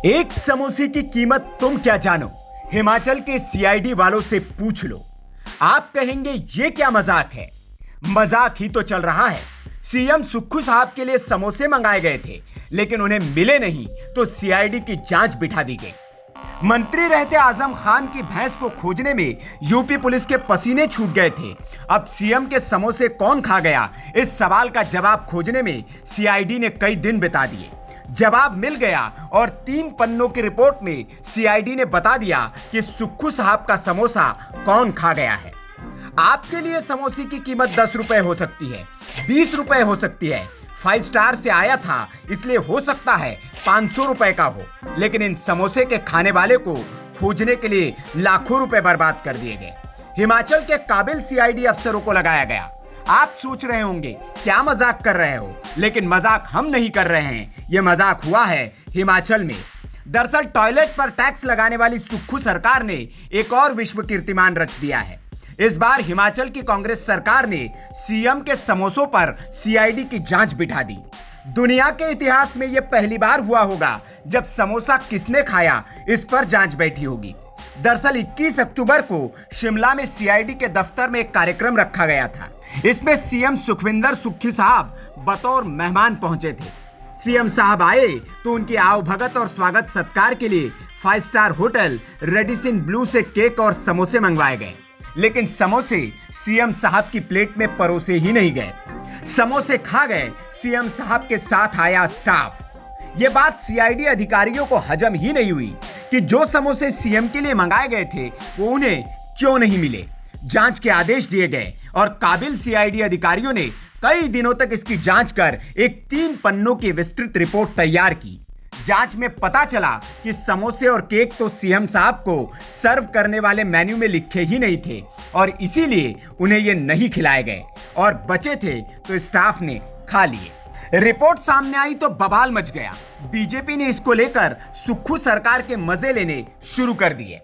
एक समोसे की कीमत तुम क्या जानो? हिमाचल के सीआईडी वालों से पूछ लो। आप कहेंगे ये क्या मजाक है? मजाक ही तो चल रहा है। सीएम सुक्खू साहब के लिए समोसे मंगाए गए थे, लेकिन उन्हें मिले नहीं तो सीआईडी की जांच बिठा दी गई। मंत्री रहते आजम खान की भैंस को खोजने में यूपी पुलिस के पसीने छूट गए थे। अब सीएम के समोसे कौन खा गया, इस सवाल का जवाब खोजने में सीआईडी ने कई दिन बिता दिए। जवाब मिल गया और 3 पन्नों की रिपोर्ट में सीआईडी ने बता दिया कि सुक्खू साहब का समोसा कौन खा गया है। आपके लिए समोसे की कीमत 10 रुपए हो सकती है, 20 रुपए हो सकती है। 5 स्टार से आया था, इसलिए हो सकता है 500 रुपए का हो, लेकिन इन समोसे के खाने वाले को खोजने के लिए लाखों रुपए बर्बाद कर दिए गए। हिमाचल के काबिल सीआईडी अफसरों को लगाया गया। आप सोच रहे होंगे क्या मजाक कर रहे हो, लेकिन मजाक हम नहीं कर रहे हैं, यह मजाक हुआ है हिमाचल में। दरअसल टॉयलेट पर टैक्स लगाने वाली सुक्खू सरकार ने एक और विश्व कीर्तिमान रच दिया है। इस बार हिमाचल की कांग्रेस सरकार ने सीएम के समोसों पर सीआईडी की जांच बिठा दी। दुनिया के इतिहास में यह पहली बार हुआ होगा जब समोसा किसने खाया इस पर जांच बैठी होगी। दरअसल 21 अक्टूबर को शिमला में सीआईडी के दफ्तर में एक कार्यक्रम रखा गया था। इसमें सीएम सुखविंदर सुक्खू साहब बतौर मेहमान पहुंचे थे। सीएम साहब आए तो उनकी आवभगत और स्वागत सत्कार के लिए 5 स्टार होटल रेडिसन ब्लू से केक और समोसे मंगवाए गए, लेकिन समोसे सीएम साहब की प्लेट में परोसे ही नहीं गए। समोसे खा गए सीएम साहब के साथ आया स्टाफ। यह बात सीआईडी अधिकारियों को हजम ही नहीं हुई कि जो समोसे सीएम के लिए मंगाए गए थे वो उन्हें क्यों नहीं मिले। जांच के आदेश दिए गए और काबिल सीआईडी अधिकारियों ने कई दिनों तक इसकी जांच कर एक 3 पन्नों की विस्तृत रिपोर्ट तैयार की। जांच में पता चला कि समोसे और केक तो सीएम साहब को सर्व करने वाले मेन्यू में लिखे ही नहीं थे और इसीलिए उन्हें ये नहीं खिलाए गए, और बचे थे तो स्टाफ ने खा लिए। रिपोर्ट सामने आई तो बवाल मच गया। बीजेपी ने इसको लेकर सुक्खू सरकार के मजे लेने शुरू कर दिए।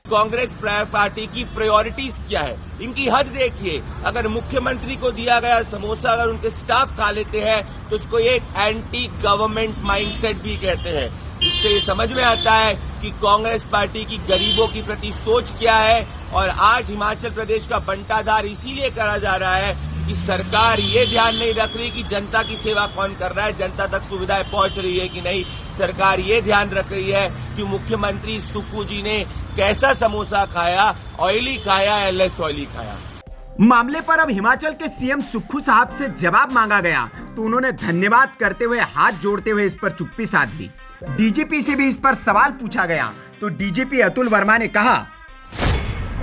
कांग्रेस पार्टी की प्रायोरिटीज क्या है, इनकी हद देखिए। अगर मुख्यमंत्री को दिया गया समोसा अगर उनके स्टाफ खा लेते हैं तो उसको एक एंटी गवर्नमेंट माइंडसेट भी कहते हैं। इससे ये समझ में आता है कि कांग्रेस पार्टी की गरीबों के प्रति सोच क्या है। और आज हिमाचल प्रदेश का बंटाधार इसीलिए करा जा रहा है कि सरकार ये ध्यान नहीं रख रही कि जनता की सेवा कौन कर रहा है, जनता तक सुविधाएं पहुंच रही है कि नहीं। सरकार ये ध्यान रख रही है कि मुख्यमंत्री सुक्खू जी ने कैसा समोसा खाया, ऑयली खाया या लेस ऑयली खाया। मामले पर अब हिमाचल के सीएम सुक्खू साहब से जवाब मांगा गया तो उन्होंने धन्यवाद करते हुए हाथ जोड़ते हुए इस पर चुप्पी साध ली। डीजीपी से भी इस पर सवाल पूछा गया तो डीजीपी अतुल वर्मा ने कहा,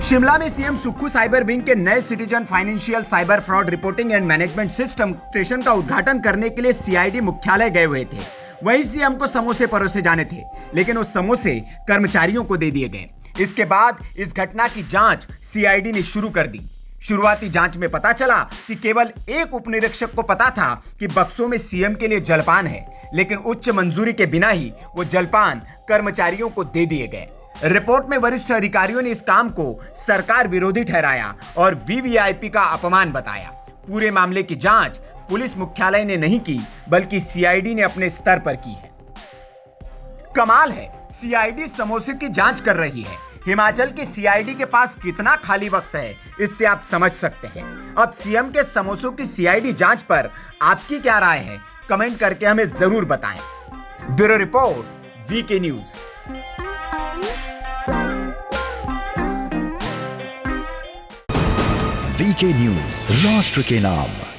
शिमला में सीएम सुक्खू साइबर विंग के नए citizen financial cyber fraud reporting and management system station का उद्घाटन करने के लिए सीआईडी मुख्यालय गए हुए थे। वहीं सीएम को समोसे परोसे जाने थे, लेकिन वो समोसे कर्मचारियों को दे दिए गए। इसके बाद इस घटना की जांच सीआईडी ने शुरू कर दी। शुरुआती जांच में पता चला कि केवल एक उपनिरीक्षक को पता था कि बक्सों में सीएम के लिए जलपान है, लेकिन उच्च मंजूरी के बिना ही वो जलपान कर्मचारियों को दे दिए गए। रिपोर्ट में वरिष्ठ अधिकारियों ने इस काम को सरकार विरोधी ठहराया और वीवीआईपी का अपमान बताया। पूरे मामले की जांच पुलिस मुख्यालय ने नहीं की, बल्कि सीआईडी ने अपने स्तर पर की है। कमाल है, सीआईडी समोसे की जांच कर रही है। हिमाचल की सीआईडी के पास कितना खाली वक्त है, इससे आप समझ सकते हैं। अब सीएम के समोसों की सीआईडी जांच पर आपकी क्या राय है, कमेंट करके हमें जरूर बताएं। Bureau report, VK news. VK news, राष्ट्र के नाम।